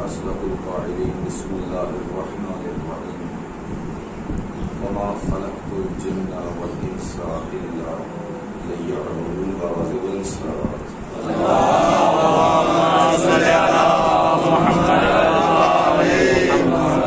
أصدق القائلين بسم الله الرحمن الرحيم وما خلقت الجن والإنس إلا ليعبدون واجب الصلاة اللهم صل على محمد وعلى محمد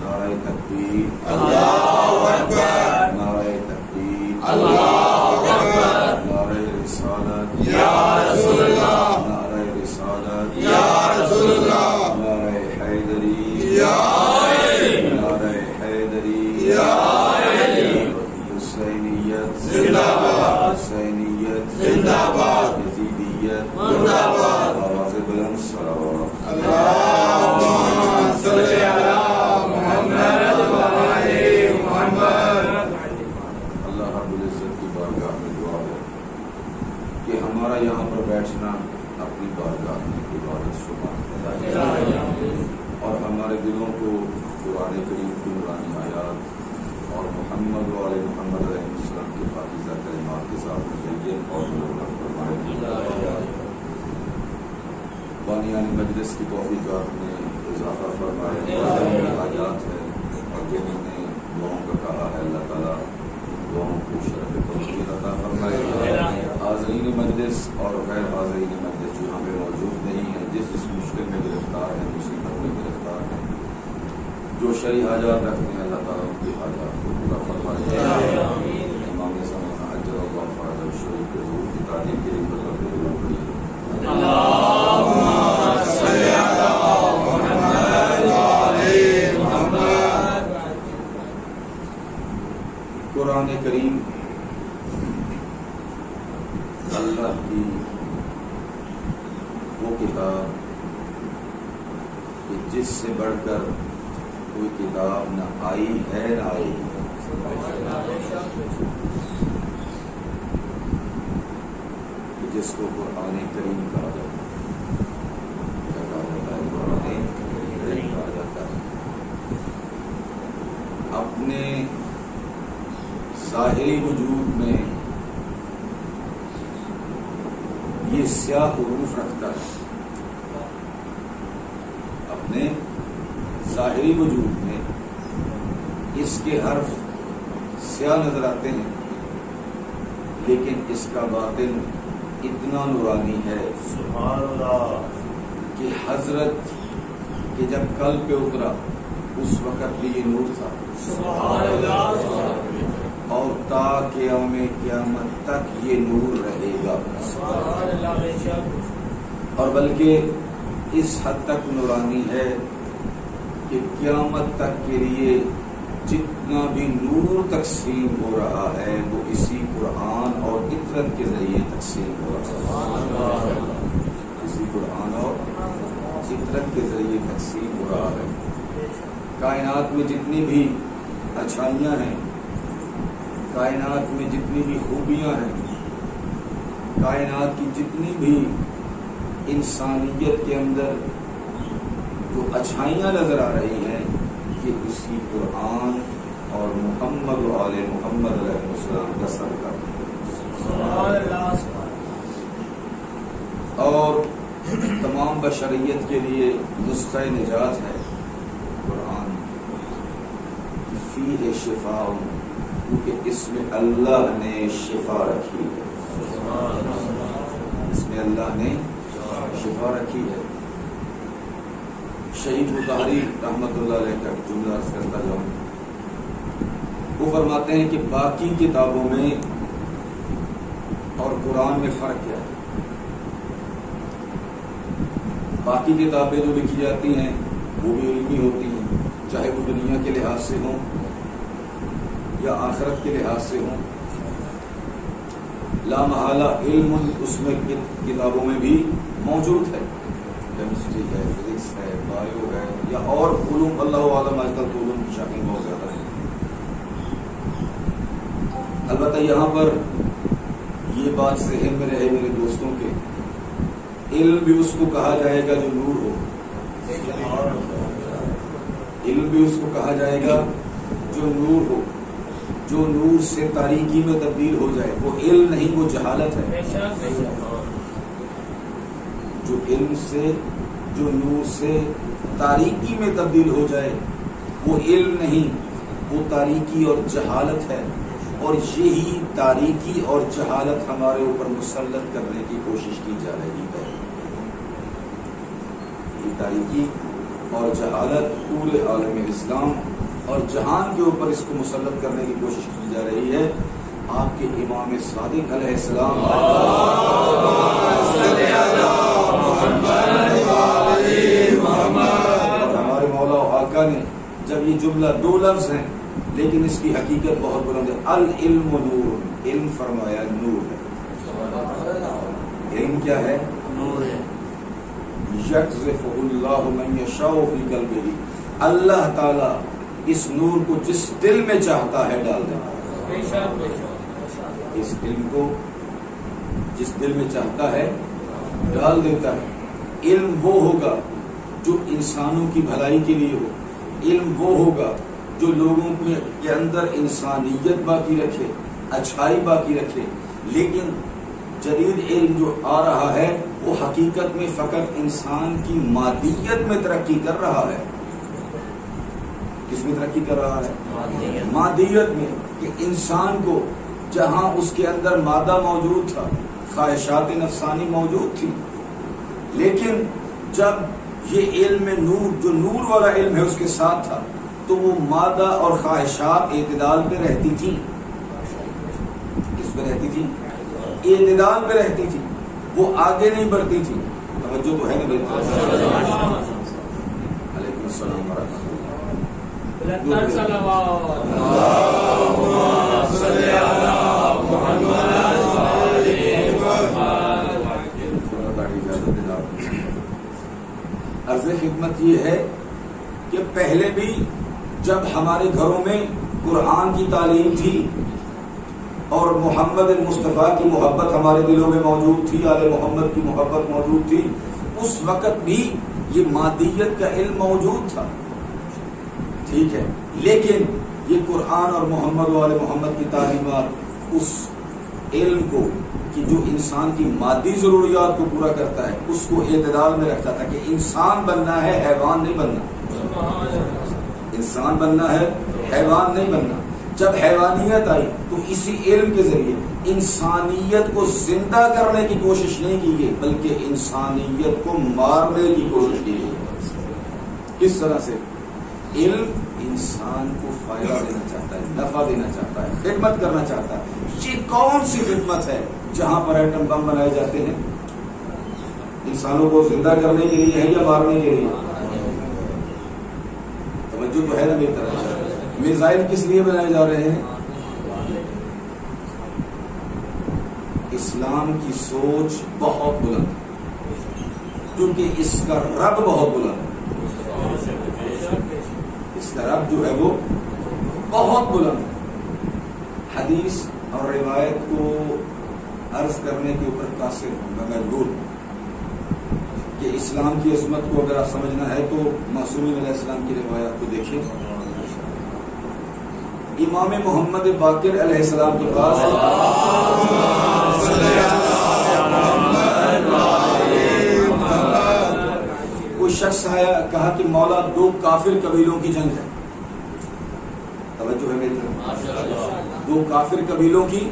نعرہ تکبیر اللہ اکبر نعرہ تکبیر اللہ اکبر نعرہ رسالت یا رسول اللہ نعرہ رسالت یا رسول اللہ نعرہ حیدری یا نعرہ حیدری یا حسینیت زندہ باد حسینیت زندہ باد یزیدیت زندہ باد آواز بلند صلوات اللہم صل علی محمد وعلی محمد۔ اللہ رب العزت کی بارگاہ میں دعا ہے کہ ہمارا یہاں پر بیٹھنا اپنی بارگاہ میں عبادت شمار اور ہمارے دلوں کو قرآن کریم کی نورانی آیات اور محمد وعلی محمد علیہ السلام کی پاکیزہ کلمات کے ساتھ مزین اور مبارک فرمائے۔ بانیان مجلس کی توفیقات میں اضافہ فرمائے۔ آیات ہے اور جنہوں نے دعاؤں کا کہا ہے اللہ تعالیٰ دعاؤں کو شرف توفیق عطا فرمائے۔ حاضرین مجلس اور غیر حاضرین مجلس جو ہمیں موجود نہیں ہیں، جس مشکل میں گرفتار ہیں، مصیبت میں گرفتار ہیں، جو شرعی حاجات رکھتے ہیں اللہ تعالیٰ ان کی حاجات کو پورا فرمائے۔ امام زمانہ اجر اللہ فرض الشریف کے ظہور کی تعلیم کے لیے بلند دعا پڑھی۔ اللہم صل علی محمد وعلی محمد۔ قرآن کریم اللہ کی وہ کتاب کہ جس سے بڑھ کر کوئی کتاب نہ آئی ہے نہ آئی ہے۔ جس کو قرآن کریم کہا جاتا ہے، کیا کہا جاتا ہے؟ قرآن کریم کہا جاتا ہے۔ اپنے ظاہری وجود میں یہ سیاہ حروف رکھتا ہے، اپنے ظاہری وجود میں اس کے حرف سیاہ نظر آتے ہیں، لیکن اس کا باطن اتنا نورانی ہے سبحان اللہ کہ حضرت کہ جب قلب پہ اترا اس وقت بھی یہ نور تھا سبحان اللہ، اور تا قیام قیامت تک یہ نور رہے گا سبحان اللہ۔ اور بلکہ اس حد تک نورانی ہے کہ قیامت تک کے لیے جتنا بھی نور تقسیم ہو رہا ہے وہ اسی قرآن اور اطرت کے ذریعے تقسیم ہو رہا ہے، اسی قرآن اور اطرت کے ذریعے تقسیم ہو رہا ہے۔ کائنات میں جتنی بھی اچھائیاں ہیں، کائنات میں جتنی بھی خوبیاں ہیں، کائنات کی جتنی بھی انسانیت کے اندر جو اچھائیاں نظر آ رہی ہیں یہ اسی قرآن اور محمد و آل محمد علیہ السلام کا صدقہ ہے اور تمام بشریت کے لیے نسخہ نجات ہے قرآن۔ فیہ شفاء، کیونکہ اس میں اللہ نے شفا رکھی ہے، اس میں اللہ نے شفا رکھی ہے۔ شہید مطہری رحمت اللہ علیہ کا جملہ عرض کرتا جاؤں، وہ فرماتے ہیں کہ باقی کتابوں میں اور قرآن میں فرق کیا ہے؟ باقی کتابیں جو لکھی جاتی ہیں وہ بھی علمی ہوتی ہیں، چاہے وہ دنیا کے لحاظ سے ہوں یا آخرت کے لحاظ سے ہوں۔ لا محالہ علم اس میں کتابوں میں بھی موجود ہے، کیمسٹری ہے، فزکس ہے، بایو ہے یا اور علوم، اللہ عالم آج کل تو علوم کی شاخیں بہت زیادہ ہیں۔ البتہ یہاں پر یہ بات ذہن میں رہے میرے دوستوں کے، علم بھی اس کو کہا جائے گا جو نور ہو، علم بھی اس کو کہا جائے گا جو نور ہو، جو نور سے تاریکی میں تبدیل ہو جائے، وہ علم نہیں، وہ جہالت ہے۔ جو علم سے جو نور سے تاریکی میں تبدیل ہو جائے وہ علم نہیں، وہ تاریکی اور جہالت ہے، اور یہی تاریکی اور جہالت ہمارے اوپر مسلط کرنے کی کوشش کی جا رہی ہے۔ یہ تاریکی اور جہالت پورے عالم اسلام اور جہان کے اوپر اس کو مسلط کرنے کی کوشش کی جا رہی ہے۔ آپ کے امام صادق علیہ السلام اور ہمارے مولا و آقا نے جب یہ جملہ دو لفظ ہیں لیکن اس کی حقیقت بہت بلند ہے، العلم نور، علم فرمایا نور ہے۔ علم کیا ہے؟ نور ہے۔ یقذف اللہ من یشاء فی قلبہ، اللہ تعالی اس نور کو جس دل میں چاہتا ہے ڈال دیتا ہے۔ اس علم کو جس دل میں چاہتا ہے ڈال دیتا ہے۔ علم وہ ہوگا جو انسانوں کی بھلائی کے لیے ہو، علم وہ ہوگا جو لوگوں کے اندر انسانیت باقی رکھے، اچھائی باقی رکھے۔ لیکن جدید علم جو آ رہا ہے وہ حقیقت میں فقط انسان کی مادیت میں ترقی کر رہا ہے۔ کس میں ترقی کر رہا ہے؟ مادیت میں، کہ انسان کو جہاں اس کے اندر مادہ موجود تھا، خواہشات نفسانی موجود تھی، لیکن جب یہ علم نور جو نور والا علم ہے اس کے ساتھ تھا تو وہ مادہ اور خواہشات اعتدال پہ رہتی تھی۔ کس پہ رہتی تھی؟ اعتدال پہ رہتی تھی، وہ آگے نہیں بڑھتی تھی۔ توجہ تو ہے نا بھائی؟ علیکم السلام ورحمۃ عرض خدمت یہ ہے کہ پہلے بھی جب ہمارے گھروں میں قرآن کی تعلیم تھی اور محمد مصطفیٰ کی محبت ہمارے دلوں میں موجود تھی، آل محمد کی محبت موجود تھی، اس وقت بھی یہ مادیت کا علم موجود تھا، ٹھیک ہے، لیکن یہ قرآن اور محمد و آل محمد کی تعلیمات اس علم کو کہ جو انسان کی مادی ضروریات کو پورا کرتا ہے اس کو اعتدال میں رکھتا تھا، کہ انسان بننا ہے، حیوان نہیں بننا، انسان بننا ہے، حیوان نہیں بننا۔ جب حیوانیت آئی تو اسی علم کے ذریعے انسانیت کو زندہ کرنے کی کوشش نہیں کی گئی بلکہ انسانیت کو مارنے کی کوشش کی گئی۔ کس طرح سے؟ علم انسان کو فائدہ دینا چاہتا ہے، نفع دینا چاہتا ہے، خدمت کرنا چاہتا ہے۔ یہ کون سی خدمت ہے جہاں پر ایٹم بم بنائے جاتے ہیں؟ انسانوں کو زندہ کرنے کے لیے ہے یا مارنے کے لیے؟ توجہ تو ہے نا میری طرف؟ میزائل کس لیے بنائے جا رہے ہیں؟ اسلام کی سوچ بہت بلند ہے، کیونکہ اس کا رب بہت بلند ہے، اس کا رب جو ہے وہ بہت بلند ہے۔ حدیث اور روایت کو عرض کرنے کے اوپر قاصر ہوں میں مجبور ہوں کہ اسلام کی عظمت کو اگر آپ سمجھنا ہے تو معصومین علیہ السلام کی روایات کو دیکھیں۔ امام محمد باقر علیہ السلام کے پاس کوئی شخص آیا، کہا کہ مولا دو کافر قبیلوں کی جنگ ہے۔ توجہ ہے میری طرف؟ دو کافر قبیلوں کی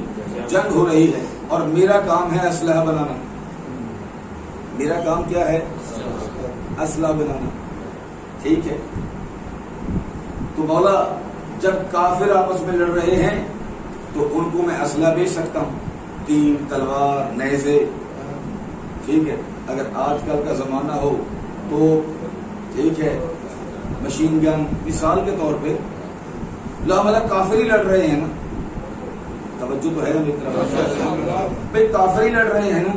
جنگ ہو رہی ہے اور میرا کام ہے اسلحہ بنانا۔ میرا کام کیا ہے؟ اسلحہ بنانا، ٹھیک ہے۔ تو مولا جب کافر آپس میں لڑ رہے ہیں تو ان کو میں اسلحہ بیچ سکتا ہوں، تیر، تلوار، نیزے، ٹھیک ہے۔ اگر آج کل کا زمانہ ہو تو ٹھیک ہے مشین گن مثال کے طور پہ، لا کافر ہی لڑ رہے ہیں نا، توجہ تو ہے نا میری طرف؟ بھائی کافر ہی لڑ رہے ہیں نا،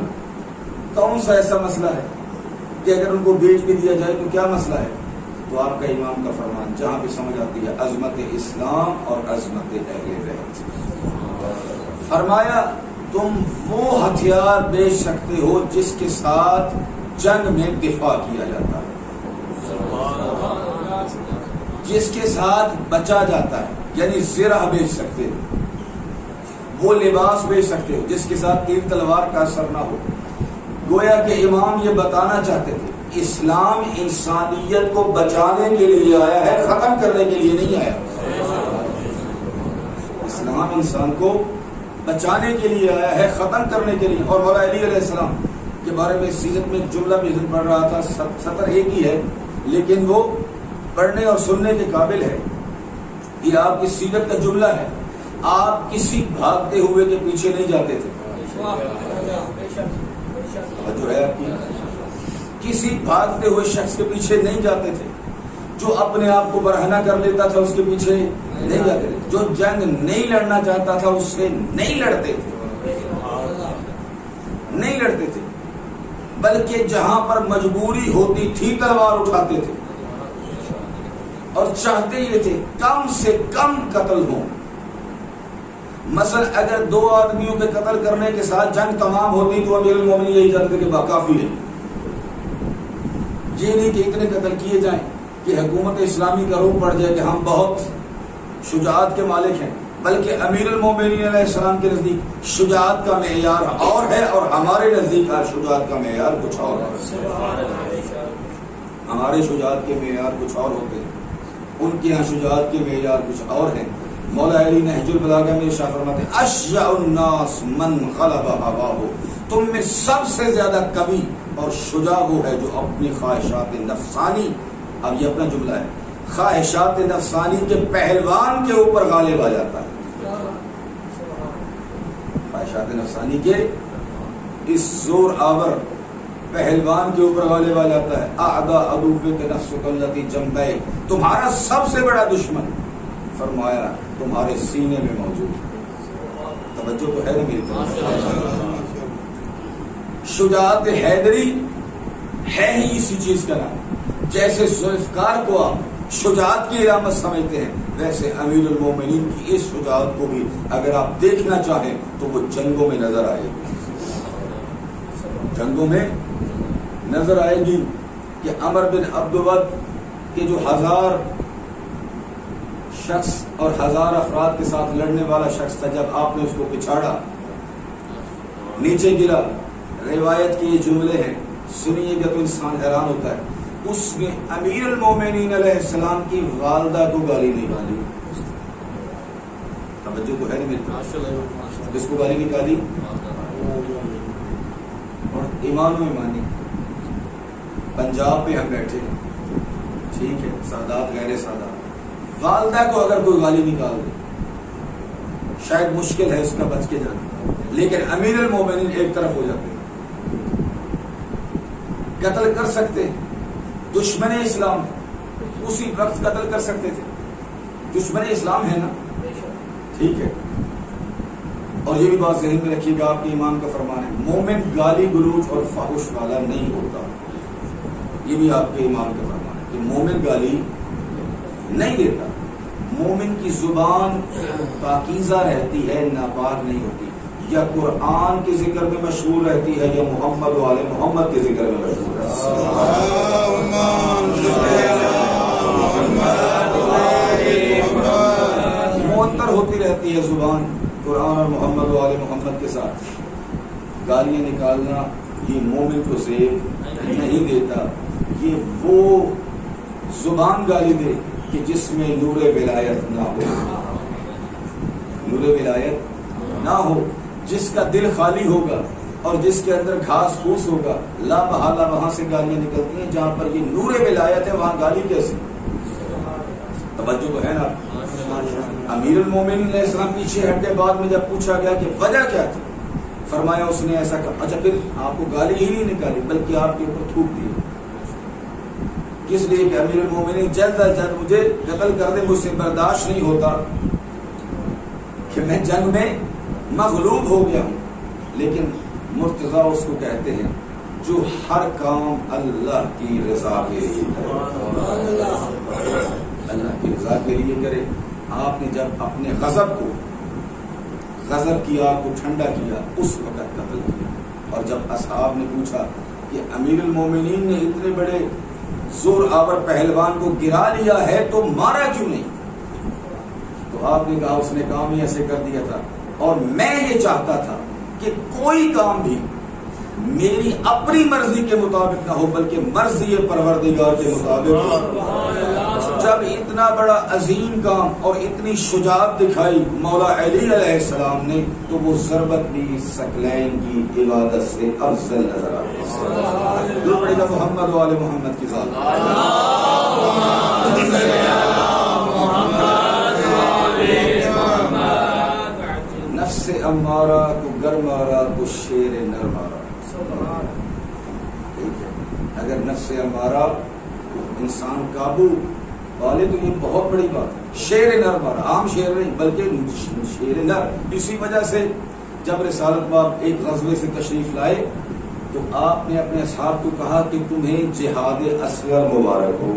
کون سا ایسا مسئلہ ہے کہ اگر ان کو بیچ بھی دیا جائے تو کیا مسئلہ ہے؟ تو آپ کا امام کا فرمان جہاں بھی سمجھ آتی ہے عظمت اسلام اور عظمت اہل بیت، فرمایا تم وہ ہتھیار بیچ سکتے ہو جس کے ساتھ جنگ میں دفاع کیا جاتا ہے، جس کے ساتھ بچا جاتا ہے، یعنی زرہ بیچ سکتے ہو، وہ لباس بیچ سکتے ہو جس کے ساتھ تیر تلوار کا اثر نہ ہو۔ گویا کہ امام یہ بتانا چاہتے تھے اسلام انسانیت کو بچانے کے لیے آیا ہے، ختم کرنے کے لیے نہیں آیا۔ اسلام انسان کو بچانے کے لیے آیا ہے، ختم کرنے کے لیے۔ اور مولا علی علیہ السلام کے بارے میں سیرت میں جملہ بھی پڑھ رہا تھا، سطر ایک ہی ہے لیکن وہ پڑھنے اور سننے کے قابل ہے۔ یہ آپ کی سیرت کا جملہ ہے، آپ کسی بھاگتے ہوئے کے پیچھے نہیں جاتے تھے، جو ہے آپ کی کسی بھاگتے ہوئے شخص کے پیچھے نہیں جاتے تھے، جو اپنے آپ کو برہنہ کر لیتا تھا اس کے پیچھے نہیں جاتے تھے، جو جنگ نہیں لڑنا چاہتا تھا اس سے نہیں لڑتے تھے، نہیں لڑتے تھے، بلکہ جہاں پر مجبوری ہوتی تھی تلوار اٹھاتے تھے اور چاہتے یہ تھے کم سے کم قتل ہوں۔ مثلا اگر 2 آدمیوں کے قتل کرنے کے ساتھ جنگ تمام ہوتی تو امیر المومنین یہی جانتے کہ کافی ہے، یہ نہیں کہ اتنے قتل کیے جائیں کہ حکومت اسلامی کا روپ پڑ جائے کہ ہم بہت شجاعت کے مالک ہیں، بلکہ امیر المومنین علیہ السلام کے نزدیک شجاعت کا معیار اور ہے اور ہمارے نزدیک شجاعت کا معیار کچھ اور ہے۔ ہمارے شجاعت کے معیار کچھ اور ہوتے ہیں، ان کے یہاں شجاعت کے معیار کچھ اور ہیں۔ مولا علی نہج البلاغہ میں ارشاد فرماتے ہیں اشجع الناس من غلب هواه، تم میں سب سے زیادہ قوی اور شجاع وہ ہے جو اپنی خواہشات نفسانی، اب یہ اپنا جملہ ہے، خواہشات نفسانی کے پہلوان کے اوپر غالب آ جاتا ہے۔ خواہشات نفسانی کے اس زور آور پہلوان کے اوپر غالب آ جاتا ہے۔ اعداء عدوک نفسک التی جنبیک، تمہارا سب سے بڑا دشمن فرمایا تمہارے سینے میں موجود ہے۔ توجہ تو ہے نا میری طرف؟ شجاعت حیدری ہے ہی اسی چیز کا نام۔ جیسے ذوالفقار کو آپ شجاعت کی علامت سمجھتے ہیں، ویسے امیر المومنین کی اس شجاعت کو بھی اگر آپ دیکھنا چاہیں تو وہ جنگوں میں نظر آئے گی، جنگوں میں نظر آئے گی کہ عمر بن عبدود کے جو 1000 شخص اور 1000 افراد کے ساتھ لڑنے والا شخص تھا، جب آپ نے اس کو پچھاڑا، نیچے گرا، روایت کے یہ جملے ہیں، سنیے گا تو انسان حیران ہوتا ہے، اس نے امیر المومنین علیہ السلام کی والدہ کو گالی نکالی۔ توجہ تو ہے نہیں، کس کو گالی نکالی؟ اور ایمان و ایمانی پنجاب پہ ہم بیٹھے ہیں، ٹھیک ہے، سادات غیر سادات، والدہ کو اگر کوئی گالی نکال دے شاید مشکل ہے اس کا بچ کے جانا، لیکن امیر المومنین ایک طرف ہو جاتے ہیں، قتل کر سکتے ہیں، دشمن اسلام اسی وقت قتل کر سکتے تھے، دشمن اسلام ہے نا، ٹھیک ہے۔ اور یہ بھی بات ذہن میں رکھیے گا، آپ کے امام کا فرمان ہے مومن گالی گلوچ اور فحش والا نہیں ہوتا، یہ بھی آپ کے امام کا فرمان ہے کہ مومن گالی نہیں دیتا، مومن کی زبان پاکیزہ رہتی ہے، ناپاک نہیں ہوتی، یا قرآن کے ذکر میں مشہور رہتی ہے یا محمد و آل محمد کے ذکر میں مشہور ہے، معطر ہوتی رہتی ہے زبان قرآن اور محمد و آل محمد کے ساتھ۔ گالیاں نکالنا یہ مومن کو زیب نہیں دیتا، یہ وہ زبان گالی دے کہ جس میں نور ولایت نہ ہو، نور ولایت نہ ہو، جس کا دل خالی ہوگا اور جس کے اندر گھاس پھوس ہوگا، لا محالہ وہاں سے گالیاں نکلتی ہیں، جہاں پر یہ نور ولایت ہے وہاں گالی کیسے؟ توجہ تو ہے نا۔ امیر المومنین علیہ السلام پیچھے ہٹ کے بعد میں جب پوچھا گیا کہ وجہ کیا تھی، فرمایا اس نے ایسا کہا، اچھا پھر آپ کو گالی ہی نہیں نکالی بلکہ آپ کے اوپر تھوک دی، کس لیے کہ امیر المومنین جلد از جلد مجھے قتل کر دے، مجھ سے برداشت نہیں ہوتا کہ میں جنگ میں مغلوب ہو گیا ہوں۔ لیکن مرتضیٰ اس کو کہتے ہیں جو ہر کام اللہ کی رضا کے لیے کرے، اللہ کی رضا کے لیے کرے۔ آپ نے جب اپنے غضب کی آگ کو ٹھنڈا کیا اس وقت قتل کیا، اور جب اصحاب نے پوچھا کہ امیر المومنین نے اتنے بڑے زور آور پہلوان کو گرا لیا ہے تو مارا کیوں نہیں، تو آپ نے کہا اس نے کام ہی ایسے کر دیا تھا، اور میں یہ چاہتا تھا کہ کوئی کام بھی میری اپنی مرضی کے مطابق نہ ہو بلکہ مرضی پروردگار کے مطابق. جب اتنا بڑا عظیم کام اور اتنی شجاعت دکھائی مولا علی علیہ السلام نے تو وہ ضربت بھی ثقلین کی عبادت سے افضل نظر آتی ہے. جو پڑے گا محمد و آل محمد کی ذات. نفس امارہ کو گر مارا تو شیر نر مارا. اگر نفس امارہ انسان قابو والے تو یہ بہت بڑی بات ہے. شیر نر مارا، عام شیر نہیں بلکہ شیر نر. اسی وجہ سے جب رسالت باب ایک غزوے سے تشریف لائے تو آپ نے اپنے اصحاب کو کہا کہ تمہیں جہاد اصغر مبارک ہو.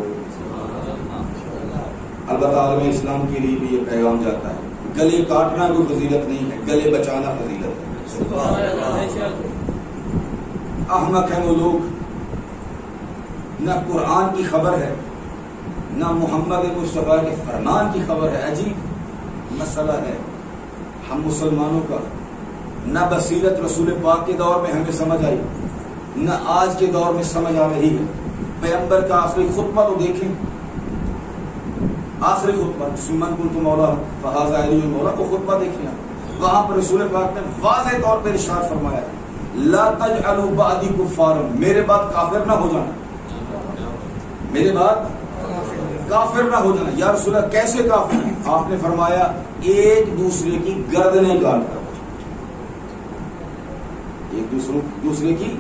البتہ عالم اسلام کے لیے بھی یہ پیغام جاتا ہے گلے کاٹنا کوئی فضیلت نہیں ہے، گلے بچانا فضیلت ہے. احمق ہیں وہ لوگ، نہ قرآن کی خبر ہے نہ محمد مصطفیٰ کے فرمان کی خبر ہے. عجیب مسئلہ ہے ہم مسلمانوں کا. نہ بصیرت رسول پاک کے دور میں ہمیں سمجھ آئی نہ آج کے دور میں سمجھ آ رہی ہے. پیغمبر کا آخری خطبہ تو دیکھیں، آخری خطبہ من کنت مولا فہذا علی المولا، وہ خطبہ دیکھیں. وہاں پر رسول پاک نے واضح طور پر ارشاد فرمایا لا تجعلوا بعدی کفارا، میرے بعد کافر نہ ہو جانا، میرے بعد کافر نہ ہو جانا. یا رسول اللہ کیسے کافر ہیں؟ آپ نے فرمایا ایک دوسرے کی گردنیں کاٹ کر، ایک دوسرے کی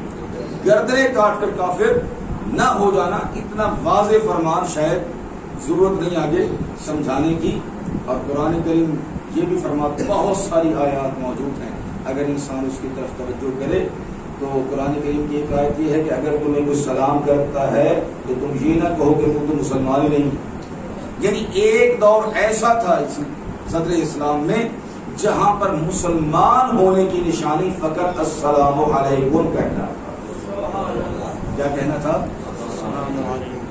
گردنیں کاٹ کر کافر نہ ہو جانا. اتنا واضح فرمان شاید ضرورت نہیں آگے سمجھانے کی. اور قرآن کریم یہ بھی فرماتا، بہت ساری آیات موجود ہیں اگر انسان اس کی طرف توجہ کرے تو. قرآن کریم کی ایک آیت یہ ہے کہ اگر تمہیں کوئی سلام کرتا ہے تو تم یہ نہ کہو کہ وہ تو مسلمان ہی نہیں. یعنی ایک دور ایسا تھا صدر اسلام میں جہاں پر مسلمان ہونے کی نشانی فقط السلام علیکم کہنا تھا. کیا کہنا تھا؟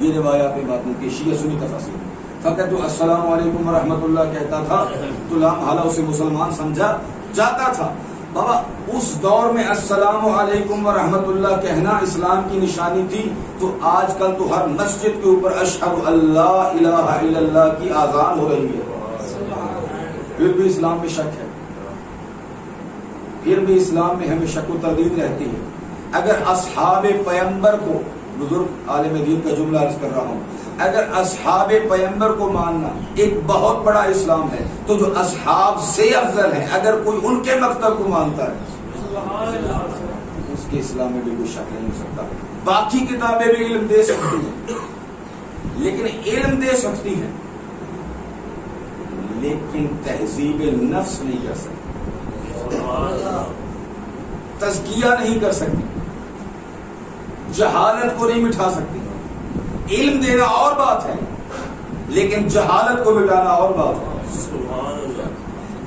یہ روایات میں باتوں کی شیعہ سنی تفاسیر فقط جو السلام علیکم ورحمۃ اللہ کہتا تھا تو لام حالہ اسے مسلمان سمجھا جاتا تھا. بابا اس دور میں السلام علیکم ورحمۃ اللہ کہنا اسلام کی نشانی تھی. تو آج کل تو ہر مسجد کے اوپر اشہد اللہ الہ الا اللہ کی آذان ہو رہی ہے. پھر بھی اسلام میں شک ہے، پھر بھی اسلام میں ہمیں شک و تردید رہتی ہے. اگر اصحاب پیغمبر کو، بزرگ عالم دین کا جملہ عرض کر رہا ہوں، اگر اصحاب پیغمبر کو ماننا ایک بہت بڑا اسلام ہے تو جو اصحاب سے افضل ہیں اگر کوئی ان کے مکتب کو مانتا ہے اس کے اسلام میں بھی کوئی شک نہیں ہو سکتا. باقی کتابیں بھی علم دے سکتی ہیں لیکن علم دے سکتی ہیں لیکن تہذیب نفس نہیں کر سکتی، تزکیہ نہیں کر سکتی، جہالت کو نہیں مٹھا سکتی. علم دینا اور بات ہے لیکن جہالت کو مٹانا اور بات ہے.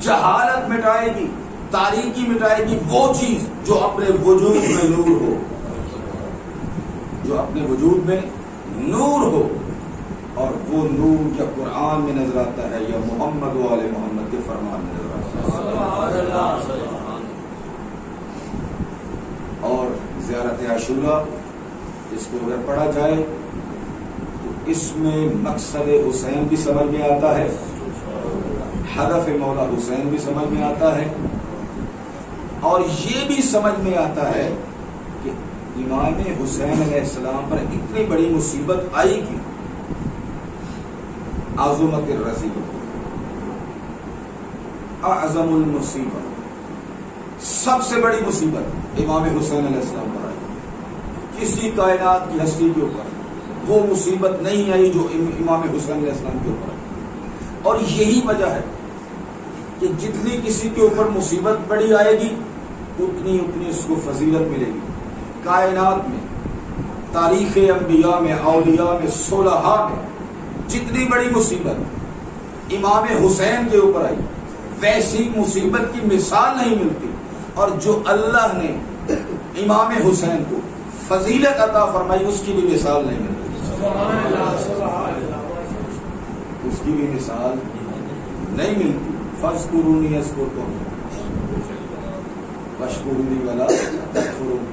جہالت مٹائے گی، تاریکی مٹائے گی وہ چیز جو اپنے وجود میں نور ہو، جو اپنے وجود میں نور ہو. اور وہ نور یا قرآن میں نظر آتا ہے یا محمد و آل محمد کے فرمان میں نظر آتا ہے. اور زیارت عاشوراء اس کو اگر پڑھا جائے تو اس میں مقصد حسین بھی سمجھ میں آتا ہے، ہدف مولا حسین بھی سمجھ میں آتا ہے، اور یہ بھی سمجھ میں آتا ہے کہ امام حسین علیہ السلام پر اتنی بڑی مصیبت آئی کہ عظمت الرزیل اعظم المصیبت، سب سے بڑی مصیبت امام حسین علیہ السلام پر آئی. کسی کائنات کی ہستی کے اوپر وہ مصیبت نہیں آئی جو امام حسین علیہ السلام کے اوپر آئی. اور یہی وجہ ہے کہ جتنی کسی کے اوپر مصیبت بڑی آئے گی اتنی اس کو فضیلت ملے گی. کائنات میں، تاریخ انبیاء میں، اولیاء میں، صلحاء میں جتنی بڑی مصیبت امام حسین کے اوپر آئی ویسی مصیبت کی مثال نہیں ملتی. اور جو اللہ نے امام حسین کو فضیلت عطا فرمائی اس کی بھی مثال نہیں ملتی، اس کی بھی مثال نہیں ملتی. فاذکرونی اذکرکم واشکروا لی ولا تکفرون.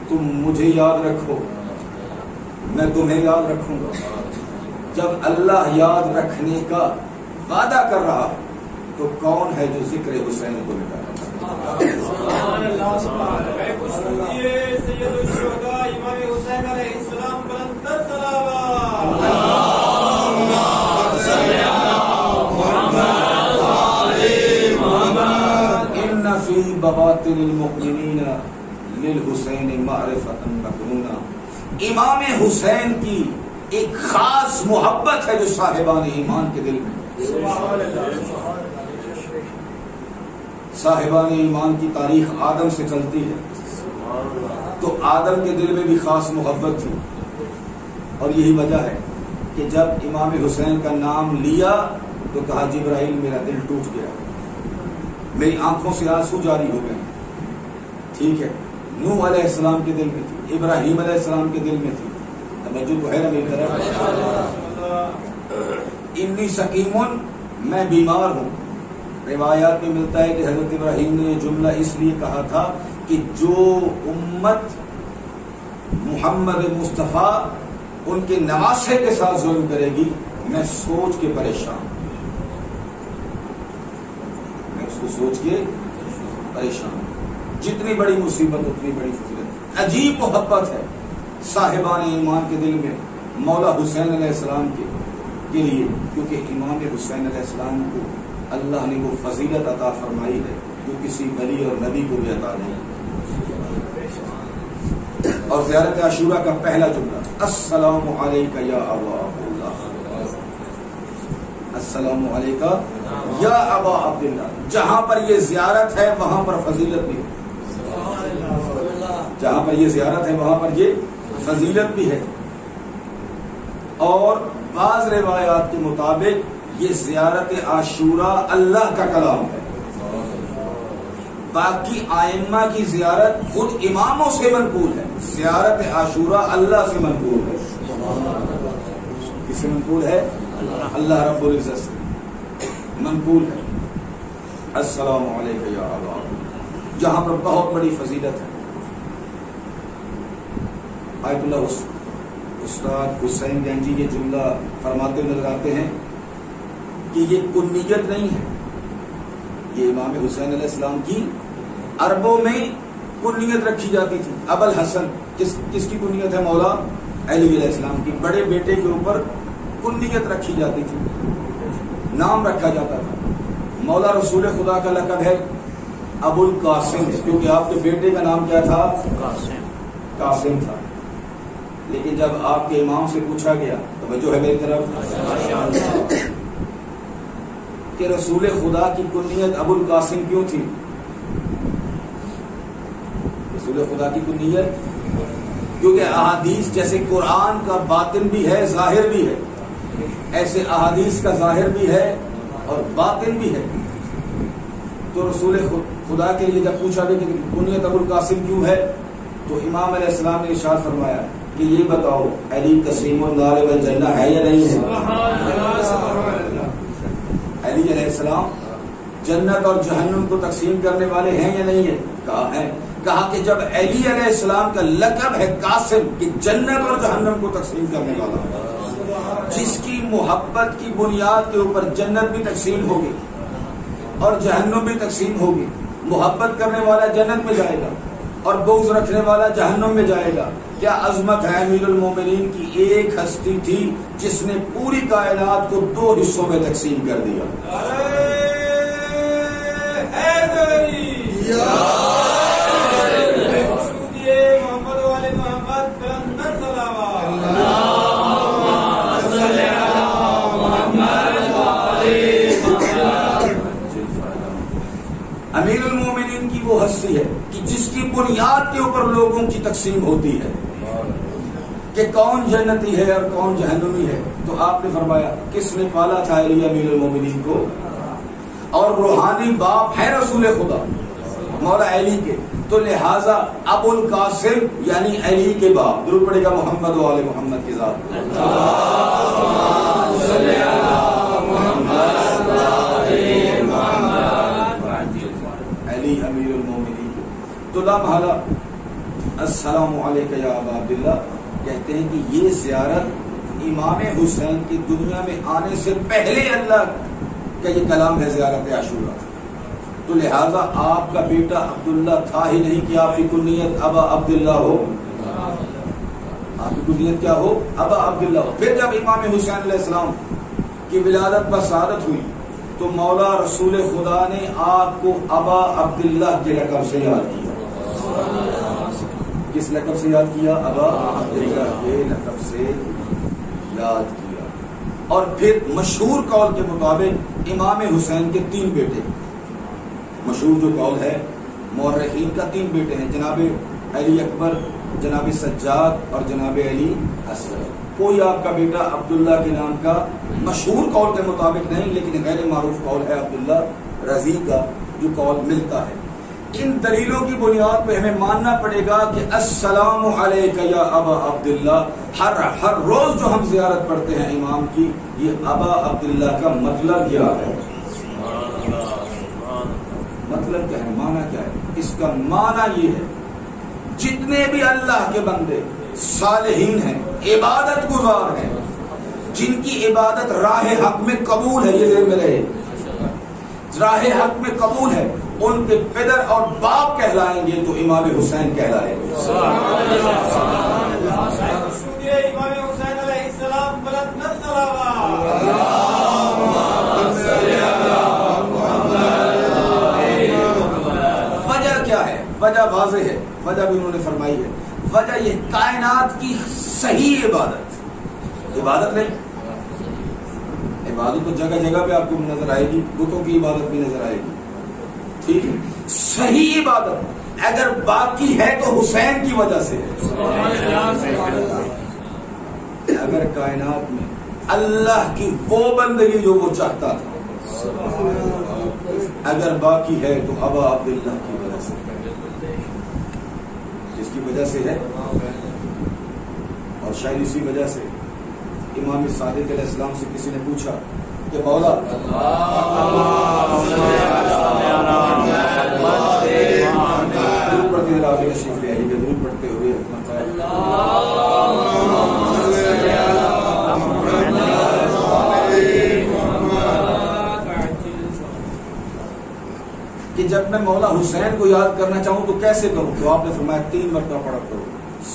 تم مجھے یاد رکھو میں تمہیں یاد رکھوں گا. جب اللہ یاد رکھنے کا وعدہ کر رہا تو کون ہے جو ذکر حسین کو مٹا رہا؟ ان فی بواطن المؤمنین للحسین معرفۃ مکنونہ. امام حسین کی ایک خاص محبت ہے جو صاحبان ایمان کے دل میں. صاحبان ایمان کی تاریخ آدم سے چلتی ہے تو آدم کے دل میں بھی خاص محبت تھی اور یہی وجہ ہے کہ جب امام حسین کا نام لیا تو کہا جبرائیل میرا دل ٹوٹ گیا, میری آنکھوں سے آنسو جاری ہو گئے. ٹھیک ہے, نوح علیہ السلام کے دل میں تھی, ابراہیم علیہ السلام کے دل میں تھی. توجہ تو ہے نا میری طرف. انی سقیمن, میں بیمار ہوں. روایات میں ملتا ہے کہ حضرت ابراہیم نے یہ جملہ اس لیے کہا تھا کہ جو امت محمد مصطفیٰ ان کے نواسے کے ساتھ ظلم کرے گی میں سوچ کے پریشان, میں اس کو سوچ کے پریشان. جتنی بڑی مصیبت اتنی بڑی فضیلت. عجیب محبت ہے صاحبان ایمان کے دل میں مولا حسین علیہ السلام کے لیے, کیونکہ امام حسین علیہ السلام کو اللہ نے وہ فضیلت عطا فرمائی ہے جو کسی ولی اور نبی کو بھی عطا نہیں. اور زیارت عاشورہ کا پہلا جملہ السلام علیکہ یا ابا عبداللہ, السلام علیکہ یا ابا عبداللہ. جہاں پر یہ زیارت ہے وہاں پر فضیلت بھی ہے, جہاں پر یہ زیارت ہے وہاں پر یہ فضیلت بھی ہے. اور بعض روایات کے مطابق یہ زیارت عاشورہ اللہ کا کلام ہے. باقی آئمہ کی زیارت خود اماموں سے منقول ہے, زیارت عاشورہ اللہ سے منقول ہے. کس سے منقول ہے؟ اللہ رب العزت سے منقول ہے. السلام علیکم یا ابا, جہاں پر بہت بڑی فضیلت ہے. آیت اللہ استاد حسین گنجی یہ جملہ فرماتے نظر آتے ہیں کہ یہ کنیت نہیں ہے, یہ امام حسین علیہ السلام کی عربوں میں کنیت رکھی جاتی تھی. ابو الحسن کس کی کنیت ہے؟ مولا علی علیہ السلام کی بڑے بیٹے کے اوپر کنیت رکھی جاتی تھی, نام رکھا جاتا تھا. مولا رسول خدا کا لقب ہے ابو القاسم, کیونکہ آپ کے بیٹے کا نام کیا تھا؟ قاسم تھا. لیکن جب آپ کے امام سے پوچھا گیا توجہ ہے میری طرف کہ رسول خدا کی کنیت ابو القاسم کیوں تھی؟ رسول خدا کی کنیت کیونکہ احادیث جیسے قرآن کا باطن بھی ہے ظاہر بھی ہے, ایسے احادیث کا ظاہر بھی ہے اور باطن بھی ہے. تو رسول خدا کے لیے جب پوچھا گیا کہ کنیت ابو القاسم کیوں ہے تو امام علیہ السلام نے ارشاد فرمایا کہ یہ بتاؤ علی قسیم النار والجنہ ہے یا نہیں ہے؟ علی علیہ السلام جنت اور جہنم کو تقسیم کرنے والے ہیں یا نہیں ہے؟ کہا ہے. کہا کہ جب علی علیہ السلام کا لقب ہے قاسم کہ جنت اور جہنم کو تقسیم کرنے والا, جس کی محبت کی بنیاد کے اوپر جنت بھی تقسیم ہوگی اور جہنم بھی تقسیم ہوگی. محبت کرنے والا جنت میں جائے گا اور بغض رکھنے والا جہنم میں جائے گا. کیا عظمت ہے امیر المومنین کی ایک ہستی تھی جس نے پوری کائنات کو 2 حصوں میں تقسیم کر دیا. امیر المومنین کی وہ ہستی ہے کہ جس کی بنیاد کے اوپر لوگوں کی تقسیم ہوتی ہے کہ کون جنتی ہے اور کون جہنمی ہے. تو آپ نے فرمایا کس نے پالا تھا علی امیر المومنین کو, اور روحانی باپ ہے رسول خدا مولا علی کے, تو لہذا ابو القاسم یعنی علی کے باپ. درود پڑے گا محمد و آل محمد کی ذات. علی امیر المومنین. تو لا محالہ السلام علیکم یا ابا عبداللہ، کہتے ہیں کہ یہ زیارت امام حسین کی دنیا میں آنے سے پہلے اللہ کا یہ کلام ہے، زیارت عاشورہ. تو لہذا آپ کا بیٹا عبداللہ تھا ہی نہیں کہ آپ کی کنیت ابا عبداللہ ہو. آپ کی کنیت کیا ہو؟ ابا عبداللہ ہو. پھر جب امام حسین علیہ السلام کی ولادت بسعادت ہوئی تو مولا رسول خدا نے آپ کو ابا عبداللہ کے لقب سے یاد کیا. کس لقب سے یاد کیا؟ ابا عبداللہ کے لقب سے یاد کیا. اور پھر مشہور قول کے مطابق امام حسین کے 3 بیٹے، مشہور جو قول ہے مورخین کا 3 بیٹے ہیں، جناب علی اکبر، جناب سجاد اور جناب علی اصغر. کوئی آپ کا بیٹا عبداللہ کے نام کا مشہور قول کے مطابق نہیں، لیکن غیر معروف قول ہے عبداللہ رضی کا جو قول ملتا ہے. ان دلیلوں کی بنیاد پہ ہمیں ماننا پڑے گا کہ السلام علیک یا ابا عبداللہ ہر روز جو ہم زیارت پڑھتے ہیں امام کی، یہ ابا عبداللہ کا مطلب کیا ہے؟ مطلب کیا ہے؟ معنی کیا ہے؟ اس کا معنی یہ ہے جتنے بھی اللہ کے بندے صالحین ہیں، عبادت گزار ہیں، جن کی عبادت راہ حق میں قبول ہے، یہ ذہن میں رہے، راہ حق میں قبول ہے، ان کے پدر اور باپ کہلائیں گے تو امام حسین کہلائیں گے. وجہ کیا ہے؟ وجہ واضح ہے، وجہ بھی انہوں نے فرمائی ہے. وجہ یہ کائنات کی صحیح عبادت نہیں. عبادت تو جگہ جگہ پہ آپ کو نظر آئے گی، بتوں کی عبادت بھی نظر آئے گی، ٹھیک ہے. صحیح عبادت اگر باقی ہے تو حسین کی وجہ سے ہے. اگر کائنات میں اللہ کی وہ بندگی جو وہ چاہتا تھا اگر باقی ہے تو ابا عبداللہ کی وجہ سے، جس کی وجہ سے ہے. اور شاید اسی وجہ سے امام صادق علیہ السلام سے کسی نے پوچھا کہ مولا تشریف لے آئیے، درود پڑھتے ہوئے کہ جب میں مولا حسین کو یاد کرنا چاہوں تو کیسے کروں؟ تو آپ نے فرمایا 3 مرتبہ پڑھا کرو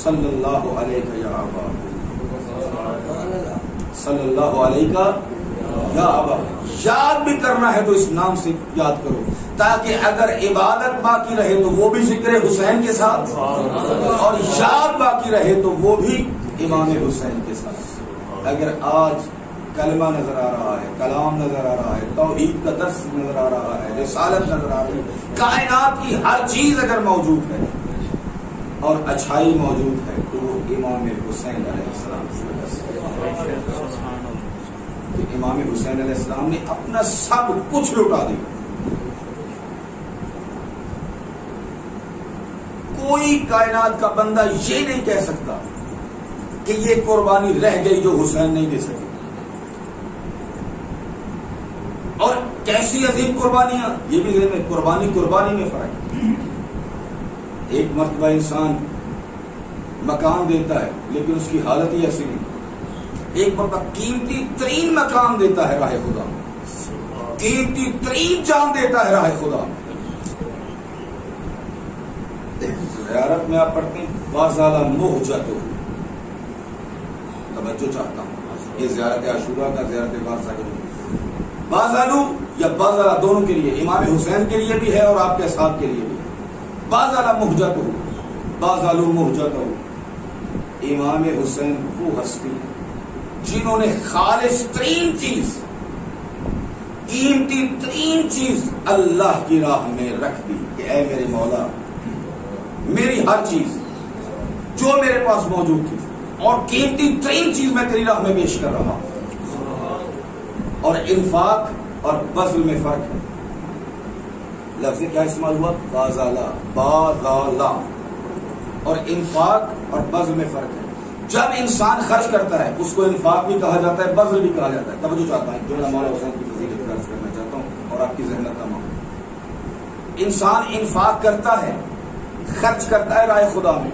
صلی اللہ علیہ یا ابا، صلی اللہ علیہ یا ابا. یاد بھی کرنا ہے تو اس نام سے یاد کرو تاکہ اگر عبادت باقی رہے تو وہ بھی ذکر حسین کے ساتھ، اور یاد باقی رہے تو وہ بھی امام حسین کے ساتھ. اگر آج کلمہ نظر آ رہا ہے، کلام نظر آ رہا ہے، توحید کا درس نظر آ رہا ہے، رسالت نظر آ رہی ہے، کائنات کی ہر چیز اگر موجود ہے اور اچھائی موجود ہے تو وہ امام حسین علیہ السلام کی وجہ سے. امام حسین علیہ السلام نے اپنا سب کچھ لٹا دیا. کوئی کائنات کا بندہ یہ نہیں کہہ سکتا کہ یہ قربانی رہ گئی جو حسین نہیں دے سکے. اور کیسی عظیم قربانیاں، یہ بھی ذہن میں، قربانی میں فرق ہے. ایک مرتبہ انسان مکان دیتا ہے لیکن اس کی حالت ہی ایسی نہیں. ایک مرتبہ قیمتی ترین مقام دیتا ہے راہ خدا، قیمتی ترین جان دیتا ہے راہ خدا. زیارت میں آپ پڑھتے ہیں بازالا مہجتو، توجہ چاہتا ہوں، یہ زیارت عاشورہ کا، زیارت بارسا کا بازالو یا بازالا دونوں کے لیے، امام حسین کے لیے بھی ہے اور آپ کے اصحاب کے لیے بھی. بازالا مہجتو، بازالو مہجتو، امام حسین وہ ہستی جنہوں نے خالص ترین چیز، قیمتی ترین چیز اللہ کی راہ میں رکھ دی کہ اے میرے مولا، میری ہر چیز جو میرے پاس موجود تھی اور قیمتی ترین چیز میں تیری راہ میں پیش کر رہا ہوں. اور انفاق اور بذل میں فرق ہے. لفظ کیا استعمال ہوا؟ بازالا، بازالا. اور انفاق اور بذل میں فرق ہے. جب انسان خرچ کرتا ہے اس کو انفاق بھی کہا جاتا ہے، بذل بھی کہا جاتا ہے. توجہ چاہتا ہوں، جو میں مولا حسین کی فضیلت درج کرنا چاہتا ہوں اور آپ کی ذہنت تمام. انسان انفاق کرتا ہے، خرچ کرتا ہے راہ خدا میں،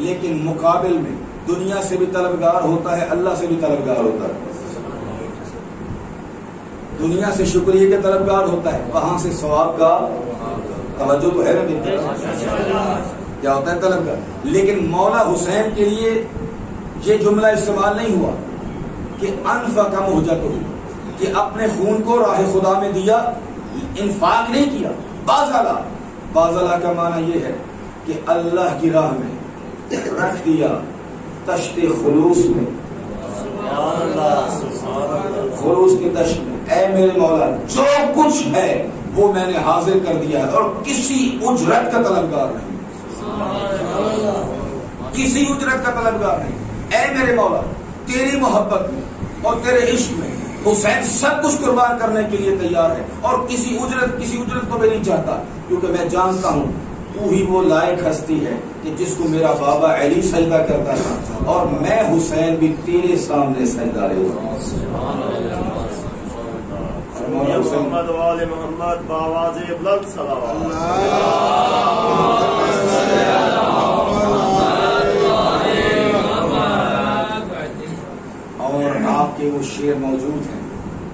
لیکن مقابل میں دنیا سے بھی طلبگار ہوتا ہے، اللہ سے بھی طلبگار ہوتا ہے. دنیا سے شکریہ کے طلبگار ہوتا ہے، وہاں سے ثواب کا توجہ تو ہے نا، کیا ہوتا ہے طلبگار. لیکن مولا حسین کے لیے یہ جملہ استعمال نہیں ہوا کہ انفق مہجتہ، کہ اپنے خون کو راہ خدا میں دیا، انفاق نہیں کیا. باذلا کا معنی یہ ہے کہ اللہ کی راہ میں رکھ دیا، تشت خلوص میں، خلوص کی تشت میں. اے میرے مولا جو کچھ ہے وہ میں نے حاضر کر دیا ہے، اور کسی اجرت کا طلبگار نہیں، کسی اجرت کا طلبگار نہیں. اے میرے مولا تیری محبت میں اور تیرے عشق میں حسین سب کچھ قربان کرنے کے لیے تیار ہے، اور کسی اجرت کو بھی نہیں چاہتا، کیونکہ میں جانتا ہوں تو ہی وہ لائق ہستی ہے کہ جس کو میرا بابا علی سجدہ کرتا تھا، اور میں حسین بھی تیرے سامنے سجدہ رہا. محمد وآل محمد بآواز بلند صلوات. اور آپ کے وہ شعر موجود ہیں،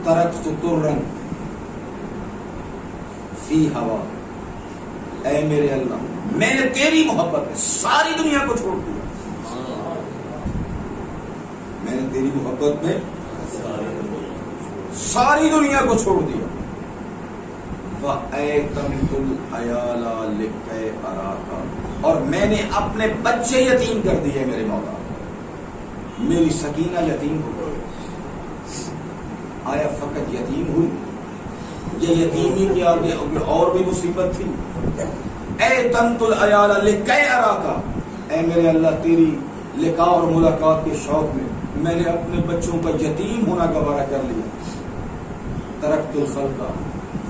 ترکت ترن فی ہوا، اے میرے اللہ میں نے تیری محبت میں ساری دنیا کو چھوڑ دیا، میں نے تیری محبت میں ساری دنیا کو چھوڑ دیا. وَأَيْتَمْتُ الْعَيَالَ لِكَيْ أَرَاكَ، اور میں نے اپنے بچے یتیم کر دیے میرے مولا. میری سکینہ یتیم ہو گئی. آیا فقط یتیم ہوئی؟ یہ یتیمی کے آگے اور بھی مصیبت تھی. اَيْتَمْتُ الْعَيَالَ لِكَيْ أَرَاكَ، اے میرے اللہ تیری لقاء اور ملاقات کے شوق میں نے اپنے بچوں کا یتیم ہونا گوارا کر لیا. ترکت الخلق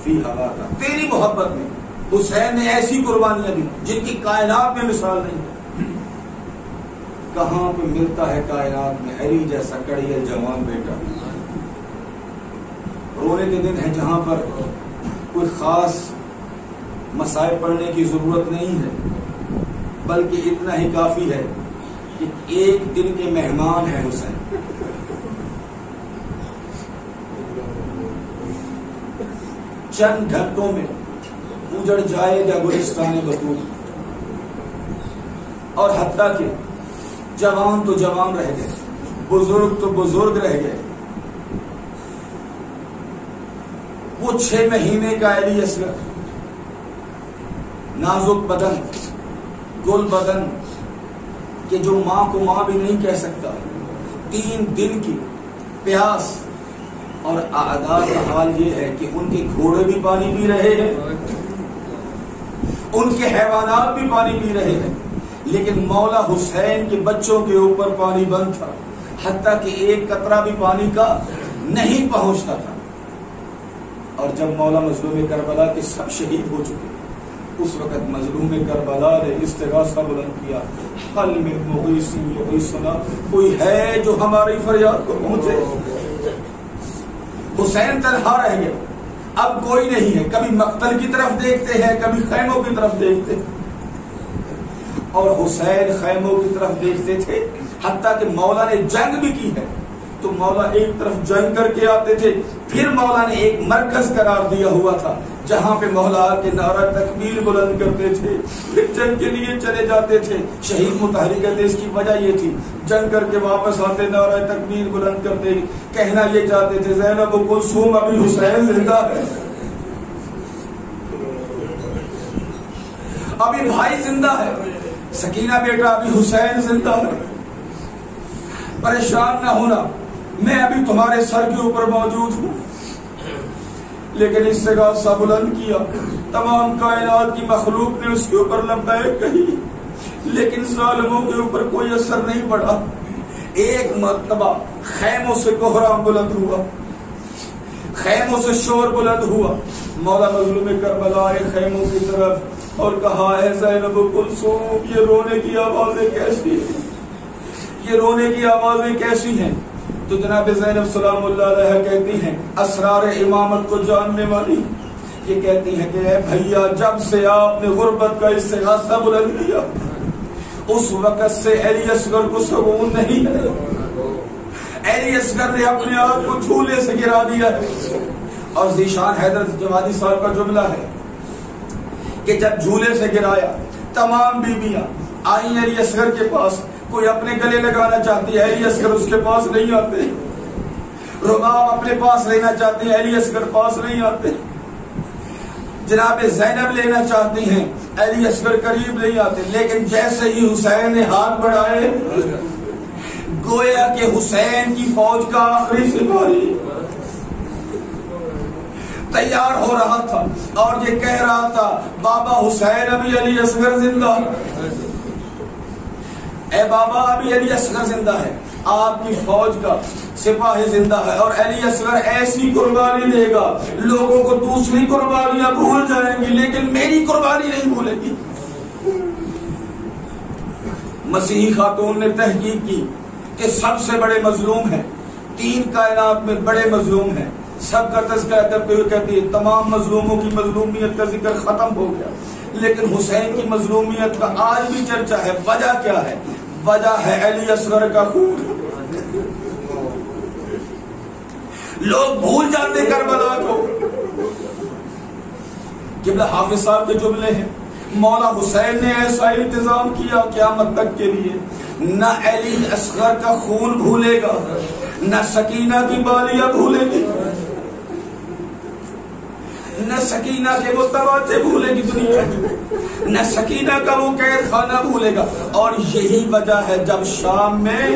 فی ہواک، تیری محبت میں حسین نے ایسی قربانیاں دی جن کی کائنات میں مثال نہیں ہے. کہاں پہ ملتا ہے کائنات میں علی جیسا کڑیل جوان بیٹا. رونے کے دن ہے جہاں پر کوئی خاص مسائل پڑھنے کی ضرورت نہیں ہے، بلکہ اتنا ہی کافی ہے کہ ایک دن کے مہمان ہیں حسین. چند گھنٹوں میں اجڑ جائے گا گلستان بطول، اور حتیٰ کہ جوان تو جوان رہ گئے، بزرگ تو بزرگ رہ گئے. وہ 6 مہینے کا علی اصغر، نازک بدن، گل بدن، کہ جو ماں کو ماں بھی نہیں کہہ سکتا، 3 دن کی پیاس، اور اعداء کا حال یہ ہے کہ ان کے گھوڑے بھی پانی پی رہے ہیں، ان کے حیوانات بھی پانی پی رہے ہیں، لیکن مولا حسین کے بچوں کے اوپر پانی بند تھا، حتیٰ کہ ایک قطرہ بھی پانی کا نہیں پہنچتا تھا. اور جب مولا مظلوم کربلا کے سب شہید ہو چکے، اس وقت مظلوم کربلا نے استغاثہ بلند کیا، حل من مغیث یغیثنا، کوئی ہے جو ہماری فریاد کو پہنچے. حسین تنہا رہ گیا، اب کوئی نہیں ہے. کبھی مقتل کی طرف دیکھتے ہیں، کبھی خیموں کی طرف دیکھتے ہیں، اور حسین خیموں کی طرف دیکھتے تھے. حتیٰ کہ مولا نے جنگ بھی کی ہے تو مولا ایک طرف جنگ کر کے آتے تھے، پھر مولا نے ایک مرکز قرار دیا ہوا تھا جہاں پہ مولا کے نعرہ تکبیر بلند کرتے تھے، پھر جنگ کے لیے چلے جاتے تھے. شہید مطہری کہتے اس کی وجہ یہ تھی، جنگ کر کے واپس آتے نعرہ تکبیر بلند کرتے، کہنا یہ چاہتے تھے زینب و کلثوم ابھی حسین زندہ ہے، ابھی بھائی زندہ ہے، سکینہ بیٹا ابھی حسین زندہ ہے، پریشان نہ ہونا، میں ابھی تمہارے سر کے اوپر موجود ہوں. لیکن اس سے غصہ بلند کیا، تمام کائنات کی مخلوق نے اس کے اوپر لبیک کہی، لیکن ظالموں کے اوپر کوئی اثر نہیں پڑا. ایک مرتبہ خیموں سے کوہرام بلند ہوا، خیموں سے شور بلند ہوا. مولا مظلوم کربلا آئے خیموں کی طرف اور کہا اے زینب و کلثوم، یہ رونے کی آوازیں کیسی ہیں، یہ رونے کی آوازیں کیسی ہیں؟ تو جناب زینب سلام اللہ علیہ کہتی ہیں، اسرار امامت کو جاننے والی، یہ کہتی ہیں کہ اے بھیا جب سے آپ نے غربت کا استغاثہ بلند کیا، اس وقت سے علی اصغر کو سکون نہیں ہے. علی اصغر نے اپنے آپ کو جھولے سے گرا دیا ہے. اور ذیشان حیدر جوادی صاحب کا جملہ ہے کہ جب جھولے سے گرایا تمام بیویاں آئی علی اصغر کے پاس. کوئی اپنے گلے لگانا چاہتی ہے, علی اصغر اس کے پاس نہیں آتے. رباب اپنے پاس لینا چاہتی ہیں, علی اصغر پاس نہیں آتے. جناب زینب لینا چاہتی ہیں, علی اصغر قریب نہیں آتے. لیکن جیسے ہی حسین نے ہاتھ بڑھائے, گویا کہ حسین کی فوج کا آخری سپاہی تیار ہو رہا تھا اور یہ کہہ رہا تھا بابا حسین ابھی علی اصغر زندہ, اے بابا ابھی علی اصغر زندہ ہے, آپ کی فوج کا سپاہی زندہ ہے اور علی اصغر ایسی قربانی دے گا لوگوں کو دوسری قربانیاں بھول جائیں گی لیکن میری قربانی نہیں بھولے گی. مسیحی خاتون نے تحقیق کی کہ سب سے بڑے مظلوم ہیں, 3 کائنات میں بڑے مظلوم ہیں. سب کا تذکرہ کرتے ہوئے کہتی ہے تمام مظلوموں کی مظلومیت کا ذکر ختم ہو گیا لیکن حسین کی مظلومیت کا آج بھی چرچا ہے. وجہ کیا ہے؟ وجہ ہے علی اصغر کا خون. لوگ بھول جاتے کربلا کو. قبلہ حافظ صاحب کے جملے ہیں, مولا حسین نے ایسا انتظام کیا قیامت تک کے لیے نہ علی اصغر کا خون بھولے گا نہ سکینہ کی بالیاں بھولے گی نہ سکینہ کے وہ تواچے بھولے گی دنیا کی, نہ سکینہ کا وہ قید خانہ بھولے گا. اور یہی وجہ ہے جب شام میں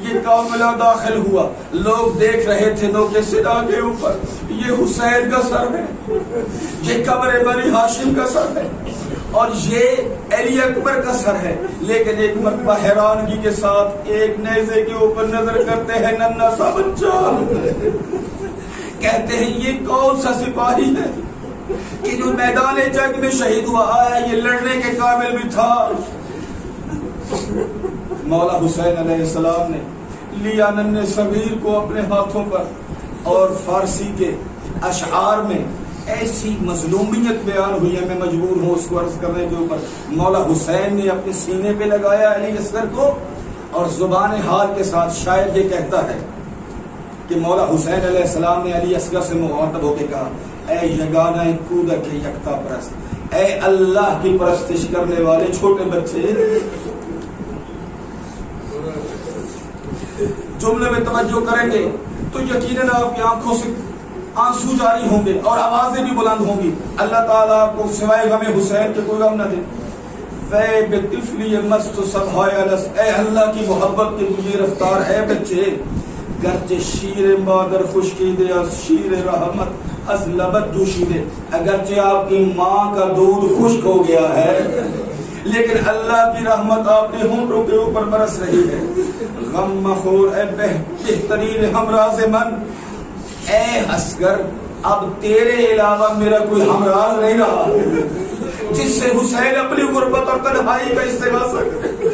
یہ قافلہ داخل ہوا لوگ دیکھ رہے تھے نوکے صدا کے اوپر یہ حسین کا سر ہے, یہ قبر بنی ہاشم کا سر ہے اور یہ علی اکبر کا سر ہے. لیکن ایک مرتبہ حیرانگی کے ساتھ ایک نیزے کے اوپر نظر کرتے ہیں ننھا سا بچہ, کہتے ہیں یہ کون سا سپاہی ہے کہ جو میدان جنگ میں شہید ہوا, آیا یہ لڑنے کے قابل بھی تھا. مولا حسین علیہ السلام نے لیا ننھے صغیر کو اپنے ہاتھوں پر اور فارسی کے اشعار میں ایسی مظلومیت بیان ہوئی ہے, میں مجبور ہوں اس کو عرض کرنے کے اوپر. مولا حسین نے اپنے سینے پہ لگایا علی اصغر کو اور زبان حال کے ساتھ شاعر یہ کہتا ہے کہ مولا حسین علیہ السلام نے علی اصغر سے مخاطب ہو کے کہا اے یگانہ کودک یکتا پرست, اے اللہ کی پرستش کرنے والے چھوٹے بچے. جملے میں توجہ کریں گے تو یقیناً آپ کی آنکھوں سے آنسو جاری ہوں گے اور آوازیں بھی بلند ہوں گی. اللہ تعالیٰ آپ کو سوائے غم حسین کے کوئی غم نہ دے. وے بطفلی مست صبحائے لس, اے اللہ کی محبت کی مجھے رفتار ہے بچے. گرچہ شیر مادر خشکیدے از شیر رحمت از لبت جوشیدے, اگرچہ آپ کی ماں کا دودھ خشک ہو گیا ہے لیکن اللہ کی رحمت آپ کے ہونٹوں کے اوپر برس رہی ہے. غم مخور اے بہترین ہمراز من, اے اصغر اب تیرے علاوہ میرا کوئی ہمراز نہیں رہا جس سے حسین اپنی غربت اور تنہائی کا استغاثہ کرے.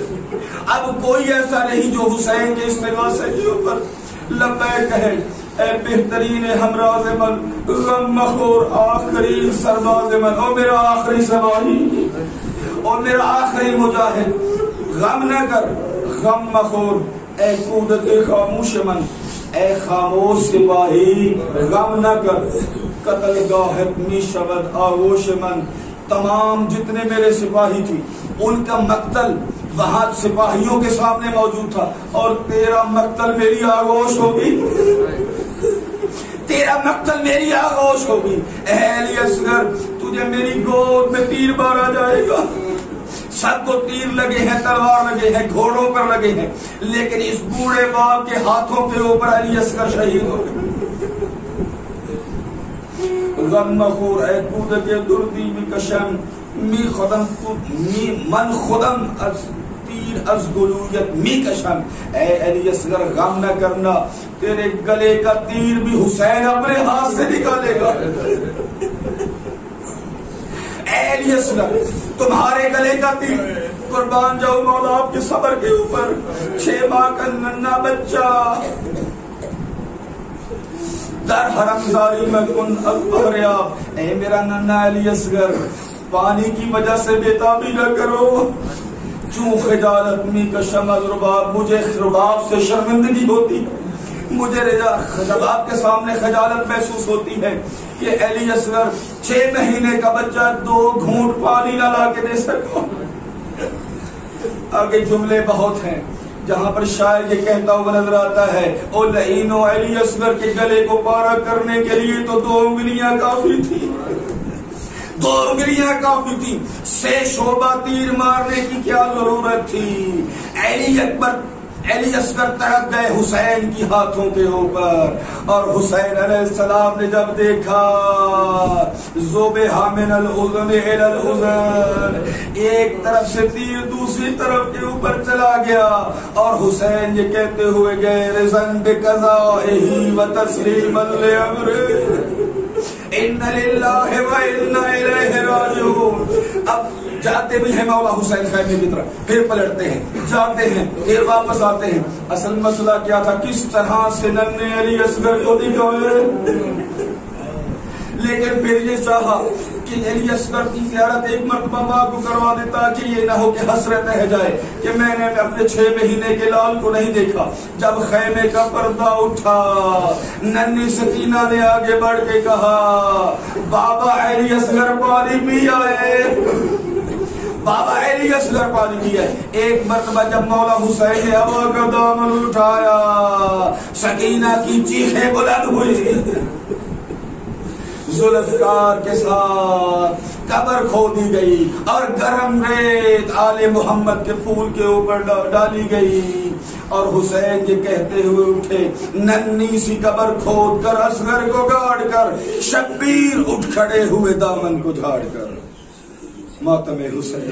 اب کوئی ایسا نہیں جو حسین کے استغاثے کے اوپر لبیک کہے. اے بہترین ہمراز من, غم مخور آخری سرباز من, او میرا آخری سپاہی اور میرا آخری مجاہد, غم نہ کر. غم مخور اے کودک خاموش من, اے خاموش سپاہی غم نہ کر. قتل گاہت می شود آغوش من, تمام جتنے میرے سپاہی تھی ان کا مقتل وہاں سپاہیوں کے سامنے موجود تھا اور تیرا مقتل میری آغوش ہوگی, تیرا مقتل میری آغوش ہوگی. اے علی اصغر تجھے میری گود میں تیر مارا جائے گا. سب کو تیر لگے ہیں, تلوار لگے ہیں, گھوڑوں پر لگے ہیں, لیکن اس بوڑھے باپ کے ہاتھوں کے اوپر علی اصغر شہید ہو گئے. غم مخور اے کودک دردی می کشم می خدم می من خدم از تیر از گلویت می کشم. اے علی اصغر غم نہ کرنا, تیرے گلے کا تیر بھی حسین اپنے ہاتھ سے نکالے گا. اے علی اصغر تمہارے گلے کا تیر, قربان جاؤ مولا آپ کے صبر کے اوپر. 6 ماہ کا ننھا بچہ در حرم زاری میں کن اکبریا, اے میرا ننھا علی اصغر پانی کی وجہ سے بے تابی نہ کرو. چوں خجالت می کشم از رباب، مجھے رباب سے شرمندگی ہوتی، مجھے رباب کے سامنے خجالت محسوس ہوتی ہے کہ علی اصغر 6 مہینے کا بچہ 2 گھونٹ پانی نہ لا کے دے سکا۔ آگے جملے بہت ہیں جہاں پر شاعر یہ کہتا ہوا نظر آتا ہے، او لعینو علی اصغر کے گلے کو پارا کرنے کے لیے تو 2 انگلیاں کافی تھی، 2 انگلیاں کافی تھی، 6 شعبہ تیر مارنے کی کیا ضرورت تھی؟ علی اصغر تڑپ گئے حسین کی ہاتھوں کے اوپر، اور حسین علیہ السلام نے جب دیکھا ذبح من الاذن الى الاذن، ایک طرف سے تیر دوسری طرف کے اوپر چلا گیا، اور حسین یہ کہتے ہوئے گئے رضاً بقضائہ وتسلیما لامرہ ان للہ و انا الیہ راجعون۔ اب جاتے بھی ہیں مولا حسین خیمے کی طرف، پھر پلٹتے ہیں، جاتے ہیں، پھر واپس آتے ہیں۔ اصل مسئلہ کیا تھا؟ کس طرح سے ننھے علی اصغر کو دکھائے، لیکن پھر یہ چاہا کہ علی اصغر کی زیارت ایک مرتبہ ماں کو کروا دیتا کہ یہ نہ ہو کہ حسرت رہ جائے کہ میں نے اپنے 6 مہینے کے لال کو نہیں دیکھا۔ جب خیمے کا پردہ اٹھا، ننھی سکینہ نے آگے بڑھ کے کہا بابا علی اصغر پانی پی آئے، بابا علی اصغر پانی پیا ہے۔ ایک مرتبہ جب مولا حسین نے ہوا کا دامن اٹھایا، سکینہ کی چیخیں بلند ہوئی، ذوالفقار کے ساتھ قبر کھودی گئی اور گرم ریت آل محمد کے پھول کے اوپر ڈالی گئی، اور حسین یہ کہتے ہوئے اٹھے، ننھی سی قبر کھود کر اصغر کو گاڑ کر، شبیر اٹھ کھڑے ہوئے دامن کو جھاڑ کر۔ ماتم حسین۔